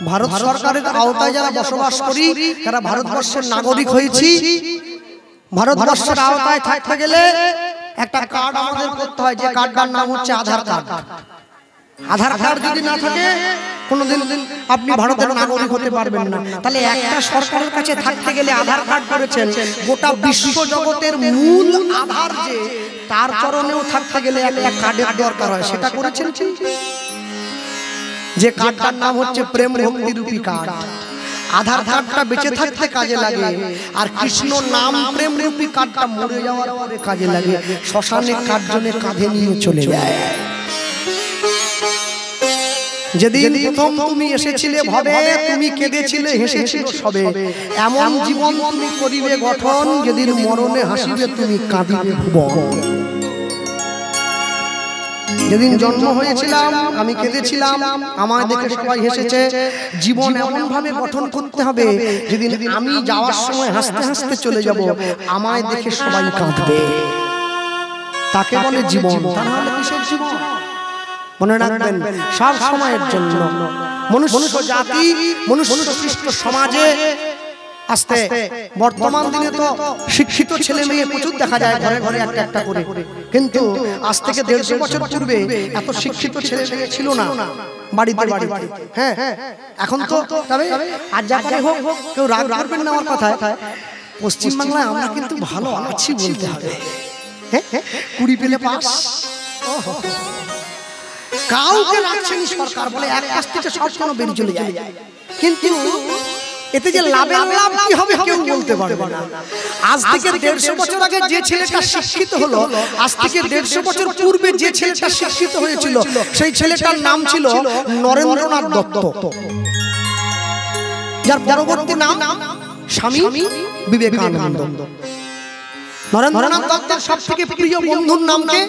ভারত সরকারের আওতায় যারা বসবাস করি, যারা ভারতবর্ষের নাগরিক হয়েছি, ভারতবর্ষের আওতায় থাকতে গেলে একটা কার্ড আমাদের করতে হয়, যে কার্ডটার নাম হচ্ছে আধার কার্ড। আধার কার্ড যদি না থাকে কোনোদিন আপনি ভারতের নাগরিক হতে পারবেন না। তাহলে একটা সরকারের কাছে থাকতে গেলে আধার কার্ড করেছেন, গোটা বিশ্ব জগতের মূল আধার যে, তার চরণেও থাকতে গেলে একটা কার্ডের দরকার হয়। সেটা করেছেন যে কার্ডটার নাম হচ্ছে প্রেম ভক্তি রূপী কার্ড। আধার কার্ডটা বেঁচে থাকতে কাজে লাগে, আর কৃষ্ণ নাম প্রেম রূপী কার্ডটা মরে যাওয়ার পরে কাজে লাগে। শ্মশানে কার্জনে কাঁধে নিয়ে চলে যায়। যেদিন প্রথম তুমি এসেছিলে ভবে, তুমি কেঁদেছিলে হেসেছিলে সবে, এমন জীবন তুমি করিবে গঠন, যেদিন মরণে হাসিবে তুমি কাঁদিবে ভুবন। যেদিন জন্ম হয়েছিলাম আমি কেঁদেছিলাম, আমায় দেখে সবাই হেসেছে। জীবন এমন ভাবে গঠন করতে হবে, যেদিন আমি যাওয়ার সময় হাসতে হাসতে চলে যাব, আমায় দেখে সবাই কাঁদবে। তাকে বলে জীবন। তাহলে কিসের জীবন? মনে রাখবেন, সব সময়ের জন্য। মনুষ্য জাতি, মনুষ্য সৃষ্ট সমাজে আস্তে বর্তমান দিনে তো শিক্ষিত ছেলে মেয়ে প্রচুর দেখা যায়, ঘরে ঘরে একটা একটা করে। কিন্তু আজ থেকে 150 বছর পূর্বে এত শিক্ষিত ছেলে মেয়ে ছিল না বাড়িতে বাড়িতে। হ্যাঁ, এখন তো তবে আর যা করে হোক, কেউ রাগ করবেন না আমার কথায়। পশ্চিম বাংলায় আমরা কিন্তু ভালো আছি বলতে হবে। হ্যাঁ, 20 পেলে পাস, কাউকে রাখছেনি সরকার, বলে এক কাছ থেকে সব কোনো বেরিয়ে চলে যায়। কিন্তু এতে যে লাভের লাভ কি হবে কেউ বলতে পারবে না। আজ থেকে 150 বছর আগে যে ছেলেটা শিক্ষিত হলো, আজ থেকে 150 বছর পূর্বে যে ছেলেটা শিক্ষিত হয়েছিল, সেই ছেলেটার নাম ছিল নরেন্দ্রনাথ দত্ত, যার পরবর্তী নাম স্বামী বিবেকানন্দ। নরেন্দ্রনাথ দত্তের সবথেকে প্রিয় বন্ধুর নাম কে?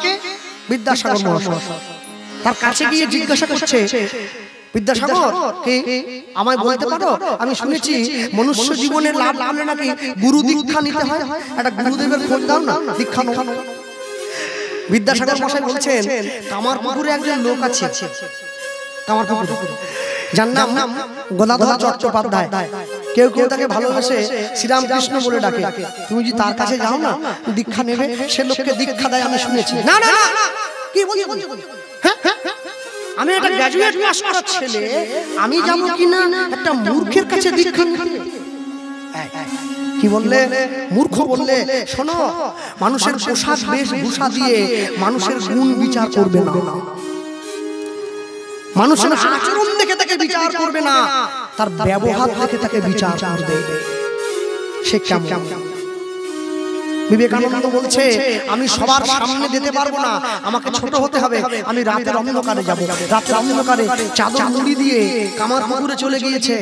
বিদ্যাসাগর মহাশয়। তার কাছে গিয়ে জিজ্ঞাসা করছে, বিদ্যাসাগর কে আমায় বলতে পারো, আমি শুনেছি মনুষ্য জীবনের লাভ হলে নাকি গুরু দীক্ষা নিতে হয়, একটা গুরুদেবের খোঁজ দাও না, দীক্ষা নাও। বিদ্যাসাগর মশাই বলছেন, কামারপুকুরে একজন লোক আছে, কামারপুকুরে, যার নাম গদাধর চট্টোপাধ্যায়। কেউ কেউ তাকে ভালোবেসে শ্রীরামকৃষ্ণ বলে ডাকে। তুমি যদি তার কাছে যাও না, দীক্ষা নেবে, সে লোককে দীক্ষা দেয় আমি শুনেছি। না না না, কি বলি, আমি একটা গ্র্যাজুয়েট পাস করা ছেলে, আমি যাবো কিনা একটা মূর্খের কাছে দীক্ষা নিতে? কি বললে? মূর্খ বললে। শোনো, মানুষের পোশাক বেশভূষা দিয়ে মানুষের গুণ বিচার করবে না, মানুষের আচরণ দেখে তাকে বিচার করবে না, তার ব্যবহার দেখে তাকে বিচার করবে। সে কেমন? বিবেকানন্দ বলছে, আমি সবার সামনে যেতে পারবো না, আমাকে ছোট হতে হবে, আমি রাতের অন্ধকারে যাব। রাতের অন্ধকারে চাদর মুড়ি দিয়ে কামারপুকুরে চলে গিয়েছে।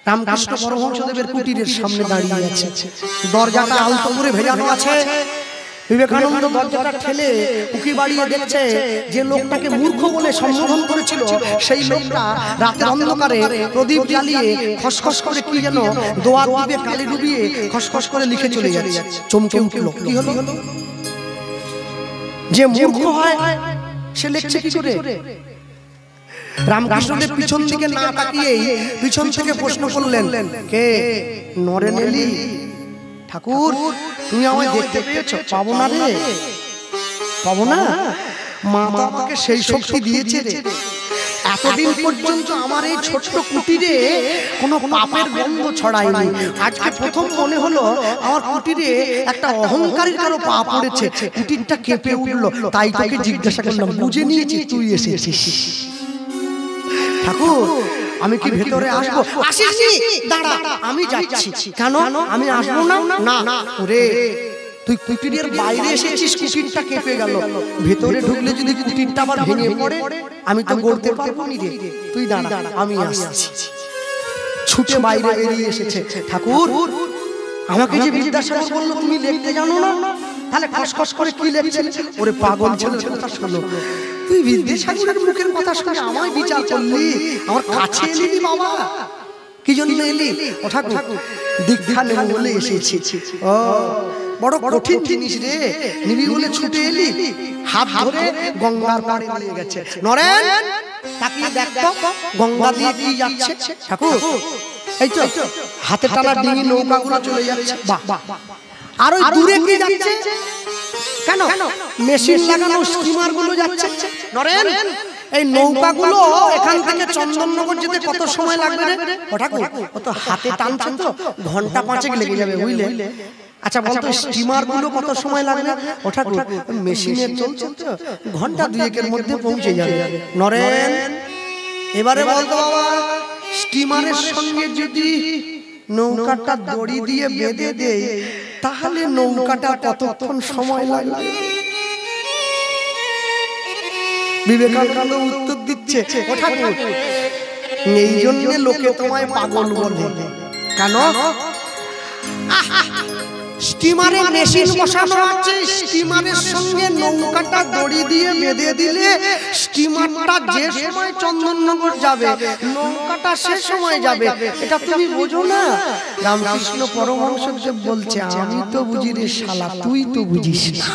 রামকৃষ্ণ পরমহংসদেবের কুটিরের সামনে দাঁড়িয়ে আছে, দরজাটা আলতো করে ভেজানো আছে। বিবেকানন্দ দরজাটা ঠেলে উকি বাড়িয়ে দেখছে, যে লোকটাকে মূর্খ বলে সম্বোধন করেছিল, সেই লোকটা রাতের অন্ধকারে প্রদীপ জ্বালিয়ে খসখস করে কি যেন দোয়া ডুবে কালি ডুবিয়ে খসখস করে লিখে চলে যাচ্ছে। চমকে উঠল, কি হলো? যে মূর্খ হয় সে লিখছে কি করে? রামকৃষ্ণদেব পিছন দিকে না তাকিয়েই পিছন থেকে প্রশ্ন করলেন, কে? নরেন এলি? ঠাকুর, তুমি আমায় দেখতে পেয়েছো? পাবো না রে, পাবো না। মা তো আমাকে সেই শক্তি দিয়েছে রে, এতদিন পর্যন্ত আমার এই ছোট্ট কুটিরে কোনো পাপের গন্ধ ছড়ায়নি। আজকে প্রথম মনে হলো আমার কুটিরে একটা অহংকারীর কারো পা পড়েছে, কুটিরটা কেঁপে উঠলো। তাই তোকে জিজ্ঞাসা করলাম, বুঝে নিয়েছি তুই এসেছিস। ঠাকুর, আমি কি ভেতরে আসবো? আসিসনি, দাঁড়া, আমি যাচ্ছি। কেন আমি আসবো না? না ওরে, তুই কুটিরের বাইরে এসেছিস, কুটিরটা কেঁপে গেল, ভেতরে ঢুকলে যদি কুটিরটা আবার ভেঙে পড়ে, আমি তো গড়তে পারবো নি রে। তুই দাঁড়া, আমি আসছি। ছুটে বাইরে বেরিয়ে এসেছে। ঠাকুর, আমাকে যে বিদ্যাসাগর বললো তুমি লিখতে জানো না, তাহলে খসখস করে কি লিখছেন? ওরে পাগল ছেলের কথা শোনো, তুই বিদ্যাসাগরের মুখের কথা শুনে আমায় বিচার করলি, আমার কাছে এলি বাবা। কি জন্য এলি? ও ঠাকুর, দীক্ষা নেব বলে এসেছি। ও বড় কঠিন জিনিস রে, নিবি বলে ছুটে এলি, হাত ধরে গঙ্গার পাড়ে নিয়ে গেছে। নরেন, তাকিয়ে দেখো গঙ্গা দিয়ে কি যাচ্ছে ঠাকুর, এই তো হাতে টানা ডিঙি নৌকাগুলো চলে যাচ্ছে। বাহ, আর ওই দূরে কি যাচ্ছে? কেন মেশিন লাগানো স্টিমার গুলো যাচ্ছে। নরেন, এই নৌকাগুলো এখান থেকে চন্দননগর যেতে কত সময় লাগবে রে? ও ঠাকুর, ও তো হাতে টানছে তো ঘন্টা 5 লেগে যাবে, বুঝলে? আচ্ছা বলতো স্টিমার গুলো কত সময় লাগবে? ও ঠাকুর, মেশিনে চলছে তো ঘন্টা 2-1 মধ্যে পৌঁছে যাবে। নরেন, এবারে বলতো বাবা, স্টিমারের সঙ্গে যদি নৌকাটা দড়ি দিয়ে বেঁধে দেয় তাহলে নৌকাটা কতক্ষণ সময় লাগবে? বিবেকানন্দ উত্তর দিচ্ছে, ও ঠাকুর, এই জন্য লোকে তোমায় পাগল বলে। কেন? স্টিমারে মেশিন বসানো আছে, স্টিমারের সঙ্গে নৌকাটা দড়ি দিয়ে বেঁধে দিলে স্টিমারটা যে সময় চন্দননগর যাবে নৌকাটা সে সময় যাবে। এটা তুমি বোঝো না? রামকৃষ্ণ পরমহংসদেব বলছে, আমি তো বুঝি রে শালা, তুই তো বুঝিস না।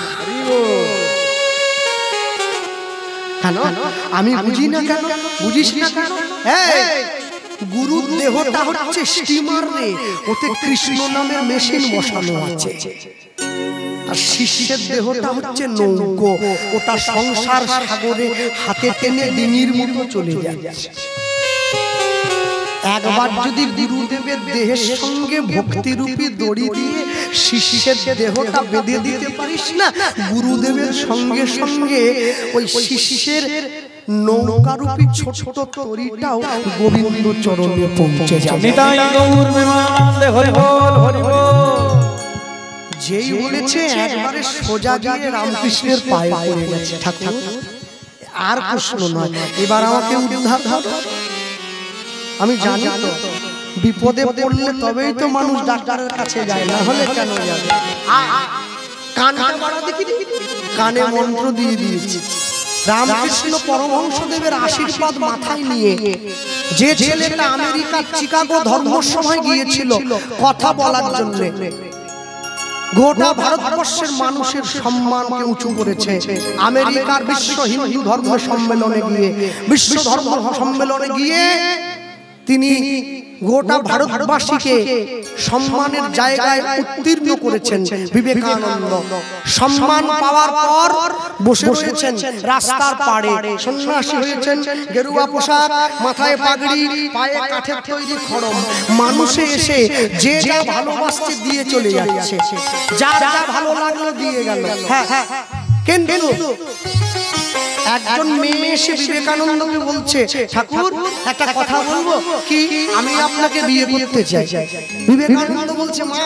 কেন আমি বুঝি না? কেন বুঝিস না? গুরুর দেহটা হচ্ছে স্টিমার রে, ওতে কৃষ্ণ নামের মেশিন বসানো আছে। আর শিষ্যের দেহটা হচ্ছে নৌকো, ওটা সংসার সাগরে হাতে টেনে ডিঙির মতো চলে যাচ্ছে। একবার যদি গুরুদেবের দেহের সঙ্গে ভক্তিরূপী দড়ি দিয়ে শিষ্যের দেহটা বেঁধে দিতে পারিস না, গুরুদেবের সঙ্গে সঙ্গে ওই শিষ্যের নৌকারূপী ছোট ছোট তরিটাও গোবিন্দ চরণে পৌঁছে যাবে। যেই বলেছে একবারে সোজা গিয়ে রামকৃষ্ণের পায়ে পড়ে গেছে। ঠাকুর, আর প্রশ্ন নয়, এবার আমাকে উদ্ধার করো। আমি জানি তো বিপদে পড়লে তবেই তো মানুষ ডাক্তারের কাছে যায়, না হলে কেন যাবে? কানে মন্ত্র দিয়ে দিয়েছি। রামকৃষ্ণ পরমহংসদেবের আশীর্বাদ মাথায় নিয়ে যে ছেলেটা আমেরিকার চিকাগো ধর্মসভায় গিয়েছিল কথা বলার জন্য, গোটা ভারতবর্ষের মানুষের সম্মানকে উঁচু করেছে। আমেরিকার বিশ্ব হিন্দু ধর্ম সম্মেলনে গিয়ে, বিশ্ব ধর্ম সম্মেলনে গিয়ে তিনি গোটা ভারতবাসীকে সম্মানের জায়গায় উত্তীর্ণ করেছেন। বিবেকানন্দ সম্মান পাওয়ার পর বসে রয়েছেন রাস্তার পাড়ে, সন্ন্যাসী হয়েছেন, গেরুয়া পোশাক, মাথায় পাগড়ি, পায়ে কাঠের তৈরি খড়ম। মানুষে এসে যে যা ভালোবাসতে দিয়ে চলে যাচ্ছে, যা যা ভালো লাগলো দিয়ে গেল। হ্যাঁ হ্যাঁ, কিন্তু একজন মেয়ে এসে বিবেকানন্দকে বলছে, ঠাকুর একটা কথা বলবো কি, আমি আপনাকে বিয়ে করতে চাই। বিবেকানন্দ বলছে, মা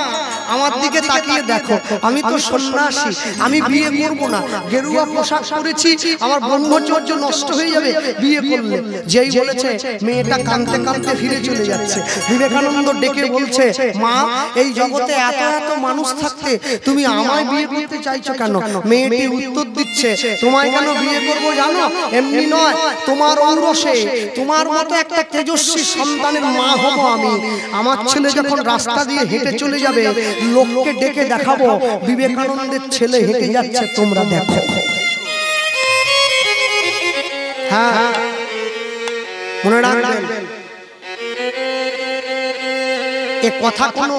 আমার দিকে তাকিয়ে দেখো, আমি তো সন্ন্যাসী, আমি বিয়ে করব না, গেরুয়া পোশাক পরেছি, আমার ব্রহ্মচর্য নষ্ট হয়ে যাবে বিয়ে করলে। যেই বলেছে মেয়েটা কাঁদতে কাঁদতে ফিরে চলে যাচ্ছে। বিবেকানন্দ ডেকে বলছে, মা এই জগতে এত এত মানুষ থাকতে তুমি আমায় বিয়ে করতে চাইছো কেন? মেয়েটি উত্তর দিচ্ছে, তোমায় কেন বিয়ে করব জানো? এমনি নয়, তোমার ঔরসে তোমার মতো একটা তেজস্বী সন্তানের মা হব আমি। আমার ছেলে যখন রাস্তা দিয়ে হেঁটে চলে যাবে, লোককে ডেকে দেখাবো বিবেকানন্দের ছেলে হেঁটে যাচ্ছে, তোমরা দেখো। হ্যাঁ, মনে রাখবেন, এ কথা কোনো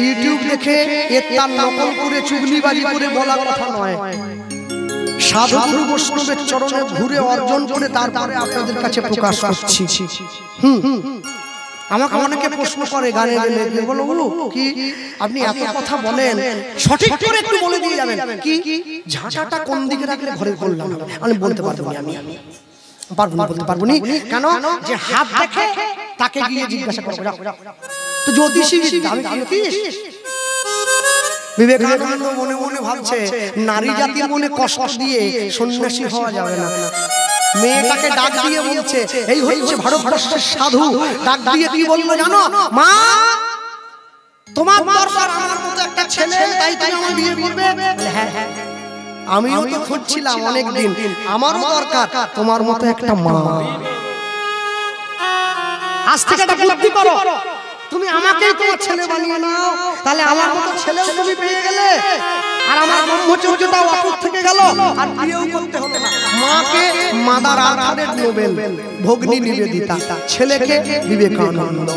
ইউটিউব দেখে এর তার নকল করে চুগলিবাজি করে বলা কথা নয়। সাধু বৈষ্ণবের চরণে ঘুরে অর্জন করে তারপরে আপনাদের কাছে প্রকাশ করছি। আমাকে অনেকে প্রশ্ন করে গানে গেলে, বলো কি আপনি এত কথা বলেন, সঠিক করে একটু বলে দিয়ে যাবেন কি ঝাঁটাটা কোন দিকে রাখলে ঘরে করলাম? আমি বলতে পারবো না, আমি পারবো না, বলতে পারবো না। কেন? যে হাত দেখে তাকে গিয়ে জিজ্ঞাসা করবো। তো জ্যোতিষী আমি জ্যোতিষ। বিবেকানন্দ মনে মনে ভাবছে, নারী জাতির মনে কষ্ট দিয়ে সন্ন্যাসী হওয়া যাবে না। মেয়েটাকে ডাক দিয়ে বলছে, এই হচ্ছে ভারতবর্ষের সাধু। ডাক দিয়ে কি বললো জানো? মা তোমার দরকার আমার মতো একটা ছেলে, তাই তুমি আমার বিয়ে করবে? হ্যাঁ হ্যাঁ, আমিও তো খুঁজছিলাম অনেকদিন, আমারও দরকার তোমার মতো একটা মা। আজ থেকে একটা বুদ্ধি করো, তুমি আমাকেই তোমার ছেলে বানিয়ে নাও, তাহলে আমার মতো ছেলেও তুমি পেয়ে গেলে, আর আমার ব্রহ্মচর্যটাও অটুট থেকে গেল, আর বিয়েও করতে হবে না। মাকে মাদার আর্থারের নোবেল ভগ্নী নিবেদিতা, ছেলেকে বিবেকানন্দ।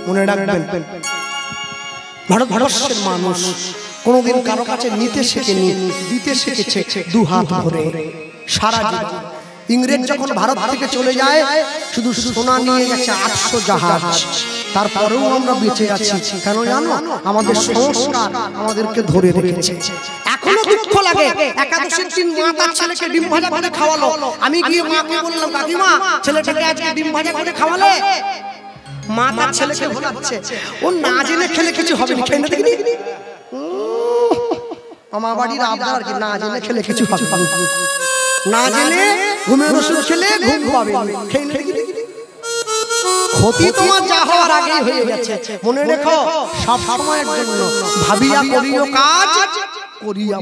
মনে রাখবেন, ভারতবর্ষের মানুষ কোনোদিন কারো কাছে নিতে শেখেনি, দিতে শিখেছে দু হাত ভরে। সারা জীবন ইংরেজ যখন ভারত থেকে চলে যায় শুধু সোনা নিয়ে গেছে 800 জাহাজ, তারপরেও আমরা বেঁচে আছি। কেন জানো? আমাদের সংস্কার আমাদেরকে ধরে রেখেছে। এখনো দুঃখ লাগে, একাদশীর দিন মা তার ছেলেকে ডিম ভাজা করে খাওয়ালো। আমি গিয়ে মাকে বললাম, কাকিমা ছেলেটাকে আজকে ডিম ভাজা করে খাওয়ালে? মা তার ছেলেকে ভোলাচ্ছে, ও না জেনে খেলে কিছু হবে না, খেয়ে না দেখি আমার বাড়ির আবদার কি না জেনে খেলে কিছু হবে না, জেনে ঘুমের ওষুধ খেলে ঘুম পাবে, খেয়ে না দেখি। ক্ষতি তোমার যা হওয়ার আগেই হয়ে গেছে। মনে রেখো, সব সময়ের জন্য ভাবিয়া করিও কাজ, করিয়া